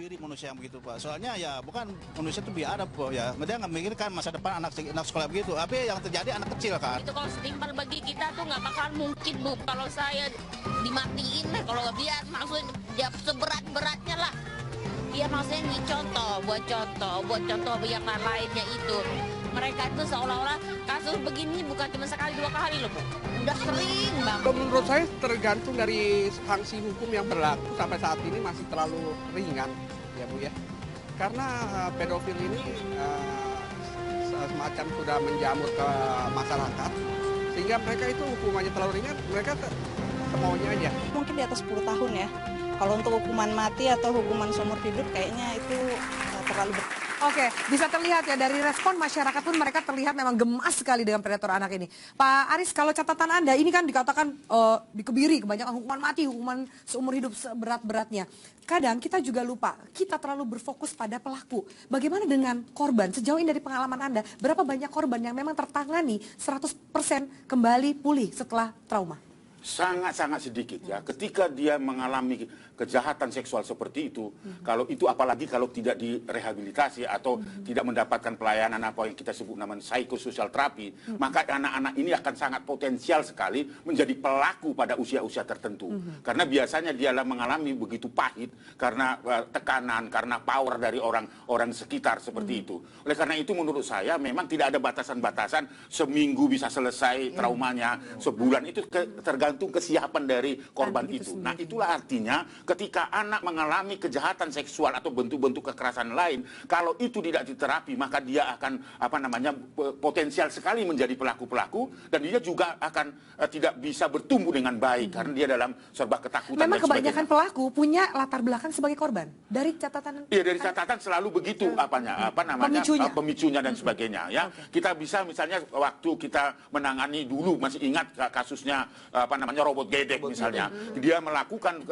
kebiri manusia yang begitu Pak. Soalnya ya bukan manusia itu biadab kok ya. Dia nggak memikirkan masa depan anak sekolah begitu. Tapi yang terjadi anak kecil kan. Itu kalau setimpal bagi kita tuh nggak bakal mungkin Bu. Kalau saya dimatiin lah, kalau dia maksudnya ya seberat-beratnya lah. Dia maksudnya ini buat contoh yang lainnya itu. Mereka itu seolah-olah kasus begini bukan cuma sekali dua kali loh Bu. Udah sering banget. Menurut saya tergantung dari sanksi hukum yang berlaku sampai saat ini masih terlalu ringan ya Bu ya. Karena pedofil ini semacam sudah menjamur ke masyarakat sehingga mereka itu hukumannya terlalu ringan, mereka semaunya aja. Mungkin di atas 10 tahun ya. Kalau untuk hukuman mati atau hukuman seumur hidup kayaknya itu terlalu Oke, bisa terlihat ya dari respon masyarakat pun mereka terlihat memang gemas sekali dengan predator anak ini. Pak Aris, kalau catatan Anda ini kan dikatakan dikebiri kebanyakan hukuman mati, hukuman seumur hidup seberat-beratnya. Kadang kita juga lupa, kita terlalu berfokus pada pelaku. Bagaimana dengan korban? Sejauh ini dari pengalaman Anda, berapa banyak korban yang memang tertangani 100% kembali pulih setelah trauma? Sangat-sangat sedikit ya. Ketika dia mengalami kejahatan seksual seperti itu, kalau itu apalagi kalau tidak direhabilitasi atau tidak mendapatkan pelayanan apa yang kita sebut namanya psikososial terapi, maka anak-anak ini akan sangat potensial sekali menjadi pelaku pada usia-usia tertentu. Karena biasanya dialah mengalami begitu pahit karena tekanan, karena power dari orang-orang sekitar seperti itu. Oleh karena itu menurut saya memang tidak ada batasan-batasan seminggu bisa selesai traumanya, sebulan itu tergantung kesiapan dari korban itu. Nah, itulah artinya ketika anak mengalami kejahatan seksual atau bentuk-bentuk kekerasan lain, kalau itu tidak diterapi, maka dia akan potensial sekali menjadi pelaku-pelaku dan dia juga akan tidak bisa bertumbuh dengan baik karena dia dalam serba ketakutan. Memang kebanyakan pelaku punya latar belakang sebagai korban. Dari catatan Iya, dari catatan selalu begitu pemicunya dan sebagainya ya. Kita bisa misalnya waktu kita menangani dulu masih ingat kasusnya robot gedek misalnya, dia melakukan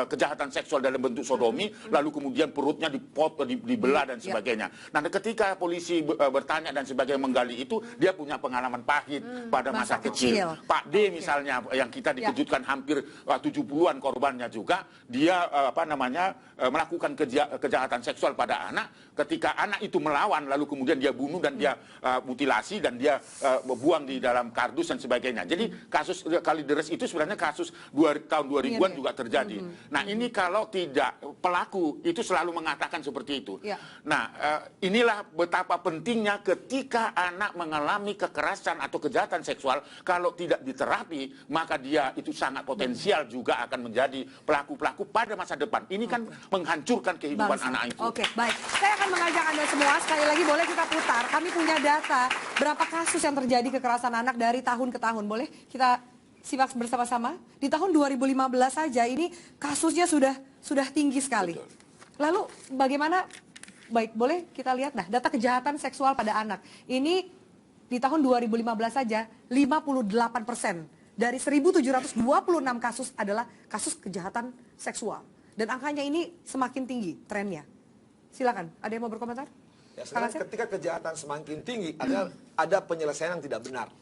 kejahatan seksual dalam bentuk sodomi, lalu kemudian perutnya dibelah dan sebagainya. Nah, ketika polisi bertanya dan sebagainya menggali itu, dia punya pengalaman pahit pada masa kecil. Pak D misalnya yang kita dikejutkan hampir 70-an korbannya juga, dia melakukan kejahatan seksual pada anak. Ketika anak itu melawan, lalu kemudian dia bunuh dan dia mutilasi dan dia buang di dalam kardus dan sebagainya. Jadi kasus Kalideres itu sebenarnya kasus tahun 2000-an juga terjadi. Nah, ini kalau tidak pelaku itu selalu mengatakan seperti itu. Nah, inilah betapa pentingnya ketika anak mengalami kekerasan atau kejahatan seksual, kalau tidak diterapi, maka dia itu sangat potensial juga akan menjadi pelaku-pelaku pada masa depan. Ini kan menghancurkan kehidupan anak itu. Oke, baik. Saya akan mengajak Anda semua, sekali lagi boleh kita putar. Kami punya data berapa kasus yang terjadi kekerasan anak dari tahun ke tahun. Boleh kita simak bersama-sama. Di tahun 2015 saja ini kasusnya sudah tinggi sekali. Betul. Lalu bagaimana? Baik, boleh kita lihat nah data kejahatan seksual pada anak. Ini di tahun 2015 saja 58% dari 1.726 kasus adalah kasus kejahatan seksual. Dan angkanya ini semakin tinggi trennya. Silakan, ada yang mau berkomentar? Ya, sekarang ketika kejahatan semakin tinggi, ada penyelesaian yang tidak benar.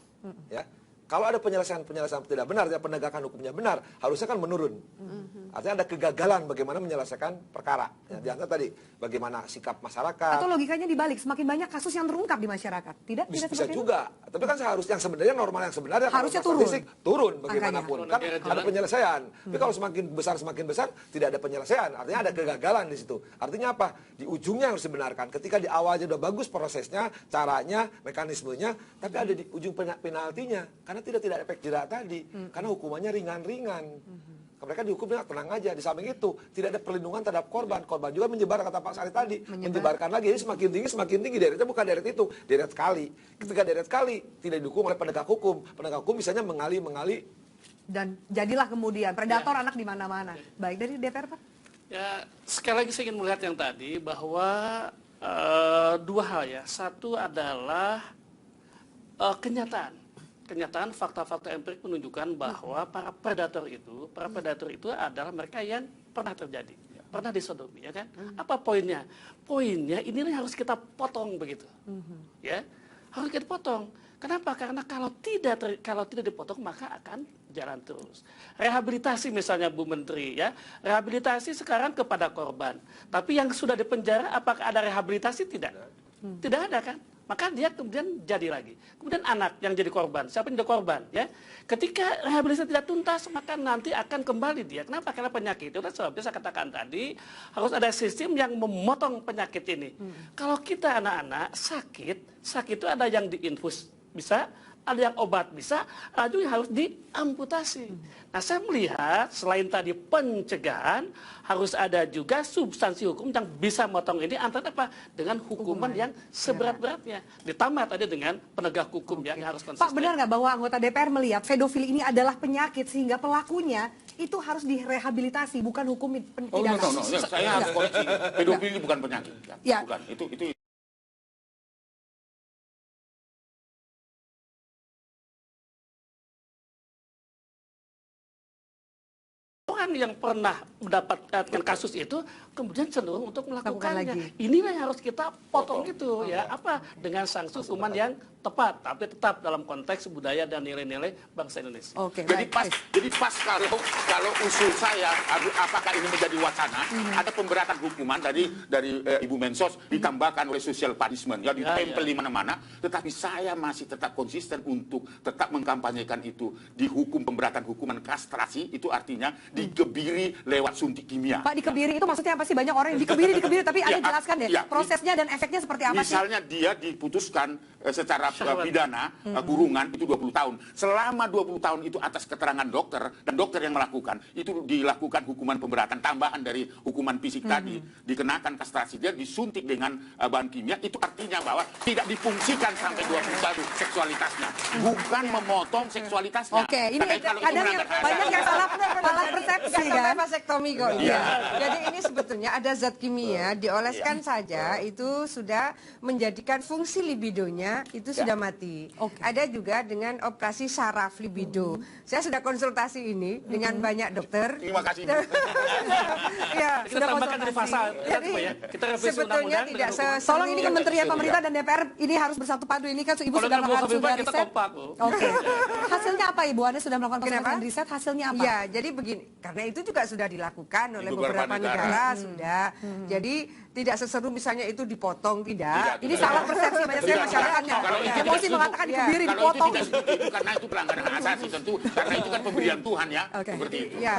Ya. Kalau ada penyelesaian tidak benar, penegakan hukumnya benar, harusnya kan menurun. Artinya ada kegagalan bagaimana menyelesaikan perkara. Ya, di antara tadi, bagaimana sikap masyarakat. Atau logikanya dibalik, semakin banyak kasus yang terungkap di masyarakat. Tidak bisa juga. Tapi kan seharusnya yang sebenarnya normal yang sebenarnya harusnya turun bagaimanapun. Kan ada penyelesaian. Tapi kalau semakin besar tidak ada penyelesaian. Artinya ada kegagalan di situ. Artinya apa? Di ujungnya harus dibenarkan. Ketika di awalnya udah bagus prosesnya, caranya, mekanismenya, tapi ada di ujung penaltinya. Karena tidak efek jerak tadi, karena hukumannya ringan-ringan. Mereka dihukumnya tenang aja. Di samping itu tidak ada perlindungan terhadap korban. Korban juga menyebar, kata Pak Sari tadi, menyebarkan lagi. Jadi semakin tinggi deretnya, bukan deret itu, deret sekali. Ketika deret sekali tidak didukung oleh penegak hukum misalnya mengali. Dan jadilah kemudian predator anak di mana-mana. Baik, dari DPR Pak. Ya, sekali lagi saya ingin melihat yang tadi bahwa dua hal ya. Satu adalah kenyataan fakta-fakta empirik menunjukkan bahwa para predator itu adalah mereka yang pernah terjadi, pernah disodomi, ya kan? Apa poinnya? Poinnya ini harus kita potong begitu, ya, harus kita potong. Kenapa? Karena kalau tidak dipotong maka akan jalan terus. Rehabilitasi misalnya Bu Menteri ya, rehabilitasi sekarang kepada korban. Tapi yang sudah dipenjara apakah ada rehabilitasi? Tidak. Tidak ada kan? Maka dia kemudian jadi lagi. Kemudian anak yang jadi korban, siapa yang jadi korban ya? Ketika rehabilitasi tidak tuntas, maka nanti akan kembali dia. Kenapa? Karena penyakit itu sebabnya saya katakan tadi harus ada sistem yang memotong penyakit ini. Kalau kita anak-anak sakit itu ada yang diinfus bisa, ada yang obat bisa, ada yang harus diamputasi. Nah, saya melihat selain tadi pencegahan, harus ada juga substansi hukum yang bisa motong ini antara apa? Dengan hukuman yang seberat-beratnya. Ditambah tadi dengan penegak hukum yang harus konsisten. Pak, benar nggak bahwa anggota DPR melihat pedofili ini adalah penyakit sehingga pelakunya itu harus direhabilitasi, bukan hukum Oh, pidana? no. Ya, saya harus koreksi. Pedofili bukan penyakit. Ya. Bukan. Itu orang yang pernah mendapatkan kasus itu kemudian cenderung untuk melakukannya. lagi. Inilah yang harus kita potong gitu ya. Apa? Dengan sanksi hukuman yang tepat, tapi tetap dalam konteks budaya dan nilai-nilai bangsa Indonesia. Oke, Jadi baik. pas kalau usul saya apakah ini menjadi wacana, ada pemberatan hukuman dari Ibu Mensos ditambahkan oleh social punishment ya ditempel di mana-mana, tetapi saya masih tetap konsisten untuk tetap mengkampanyekan itu di hukum pemberatan hukuman kastrasi, itu artinya dikebiri lewat suntik kimia. Pak, dikebiri itu maksudnya apa sih? Banyak orang yang dikebiri, tapi Anda jelaskan deh prosesnya dan efeknya seperti apa sih? Misalnya dia diputuskan secara pidana kurungan itu 20 tahun. Selama 20 tahun itu atas keterangan dokter dan dokter yang melakukan, itu dilakukan hukuman pemberatan tambahan dari hukuman fisik tadi, dikenakan kastrasi, dia disuntik dengan bahan kimia, itu artinya bahwa tidak difungsikan sampai 21 seksualitasnya, bukan memotong seksualitasnya. Oke, ini kadang yang banyak yang salah persepsi kan? Vasektomi kok. Iya. Jadi ini sebetulnya ada zat kimia dioleskan saja itu sudah menjadikan fungsi libidonya itu sudah mati. Ada juga dengan operasi saraf libido. Saya sudah konsultasi ini dengan banyak dokter. Terima kasih. Ya, Kita tambahkan dari pasal ya. Kita revisi sebetulnya undang-undang tidak dengan Tolong ini Kementerian Pemerintah dan DPR ini harus bersatu padu. Ini kan Ibu sudah melakukan kita riset. kompak, Bu. Oke. Hasilnya apa Ibu? Anda sudah melakukan Kenapa? konsultasi riset, hasilnya apa? Ya, jadi begini, karena itu juga sudah dilakukan oleh Di beberapa beberapa negara sudah. Jadi tidak seseru misalnya itu dipotong, tidak. Ini salah persepsi banyak sekali masyarakatnya. Emosi mengatakan dikebiri, Kalau itu dipotong. tidak seperti itu karena itu pelanggaran hak asasi tentu, karena itu kan pemberian Tuhan ya, seperti itu. Ya.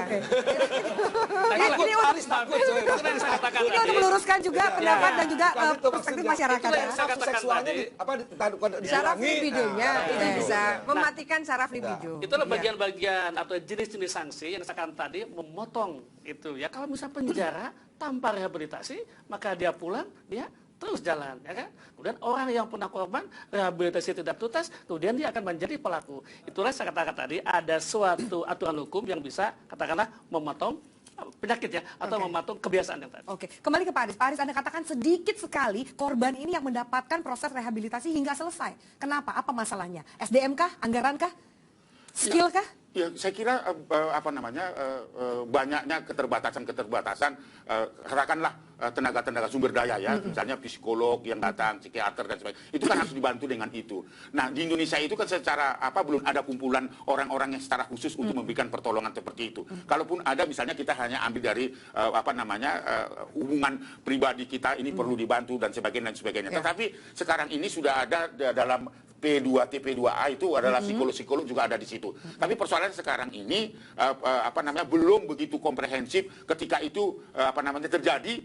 Ini untuk meluruskan juga pendapat dan juga perspektif masyarakat ya. Seksualnya Saraf dihalangi. libidonya itu bisa mematikan saraf libido. Itulah bagian-bagian atau jenis-jenis sanksi yang saya katakan tadi memotong itu ya. Kalau misalnya penjara tanpa rehabilitasi, maka dia pulang, dia terus jalan, ya kan? Kemudian orang yang pernah korban rehabilitasi tidak tuntas, kemudian dia akan menjadi pelaku. Itulah saya katakan tadi ada suatu aturan hukum yang bisa katakanlah memotong penyakit ya atau memotong kebiasaan yang tadi. Oke, kembali ke Pak Aris. Pak Aris, Anda katakan sedikit sekali korban ini yang mendapatkan proses rehabilitasi hingga selesai. Kenapa? Apa masalahnya? SDM kah? Anggaran kah? Skill kah? Ya, saya kira banyaknya keterbatasan, katakanlah tenaga-tenaga sumber daya ya, misalnya psikolog yang datang, psikiater dan sebagainya. Itu kan harus dibantu dengan itu. Nah, di Indonesia itu kan secara belum ada kumpulan orang-orang yang secara khusus untuk memberikan pertolongan seperti itu. Kalaupun ada, misalnya kita hanya ambil dari hubungan pribadi kita ini perlu dibantu dan sebagainya. Tetapi sekarang ini sudah ada dalam P2, TP2A itu adalah psikolog-psikolog juga ada di situ. Tapi persoalan sekarang ini belum begitu komprehensif ketika itu terjadi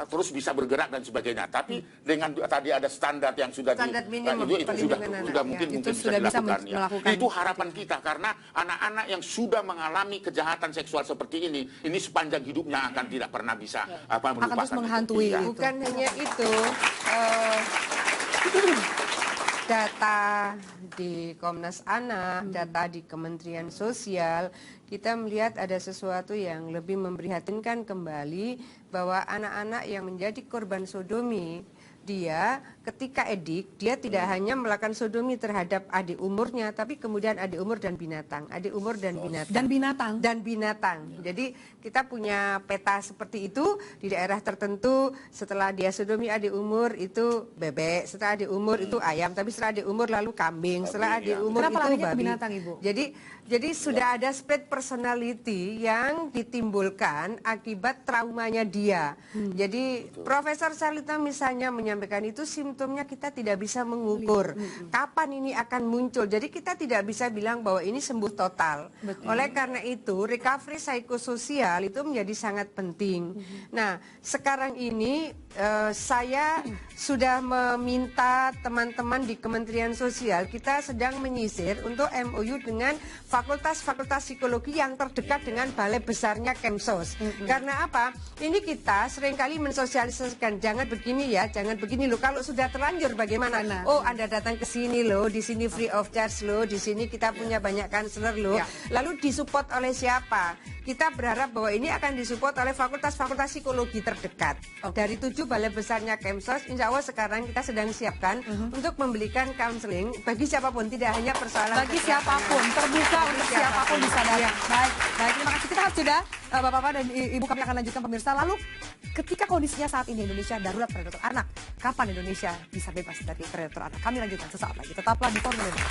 terus bisa bergerak dan sebagainya. Tapi dengan tadi ada standar yang sudah itu sudah mungkin bisa dilakukan. Itu harapan kita karena anak-anak yang sudah mengalami kejahatan seksual seperti ini sepanjang hidupnya akan tidak pernah bisa melupakan. Akan terus menghantui. Bukan hanya itu. Data di Komnas Anak, data di Kementerian Sosial, kita melihat ada sesuatu yang lebih memprihatinkan kembali bahwa anak-anak yang menjadi korban sodomi dia ketika edik, dia tidak hanya melakukan sodomi terhadap adik umurnya, tapi kemudian adik umur dan binatang, adik umur dan binatang. Dan binatang. Jadi kita punya peta seperti itu di daerah tertentu. Setelah dia sodomi adik umur itu bebek, setelah adik umur itu ayam, tapi setelah adik umur lalu kambing, setelah adik umur itu babi. Binatang, Ibu? Jadi sudah ada split personality yang ditimbulkan akibat traumanya dia. Jadi Profesor Salita misalnya menyampaikan itu simptomnya kita tidak bisa mengukur kapan ini akan muncul. Jadi kita tidak bisa bilang bahwa ini sembuh total. Oleh karena itu recovery psikososial itu menjadi sangat penting. Nah sekarang ini saya sudah meminta teman-teman di Kementerian Sosial, kita sedang menyisir untuk MOU dengan fakultas-fakultas psikologi yang terdekat dengan balai besarnya Kemsos. Karena apa? Ini kita seringkali mensosialisasikan, jangan begini ya, jangan begini loh. Kalau sudah terlanjur bagaimana? Oh, Anda datang ke sini loh, di sini free of charge loh, di sini kita punya banyak counselor loh. Lalu disupport oleh siapa? Kita berharap bahwa ini akan disupport oleh fakultas-fakultas psikologi terdekat. Dari 7 balai besarnya Kemsos, insya Allah sekarang kita sedang siapkan untuk memberikan counseling bagi siapapun, tidak hanya persoalan bagi siapapun, terbuka untuk siapapun bisa datang. Baik, terima kasih. Kita harus sudah, Bapak-bapak dan Ibu, kami akan lanjutkan pemirsa. Lalu ketika kondisinya saat ini Indonesia darurat predator anak, kapan Indonesia bisa bebas dari predator anak? Kami lanjutkan sesaat lagi. Tetaplah di Forum Indonesia.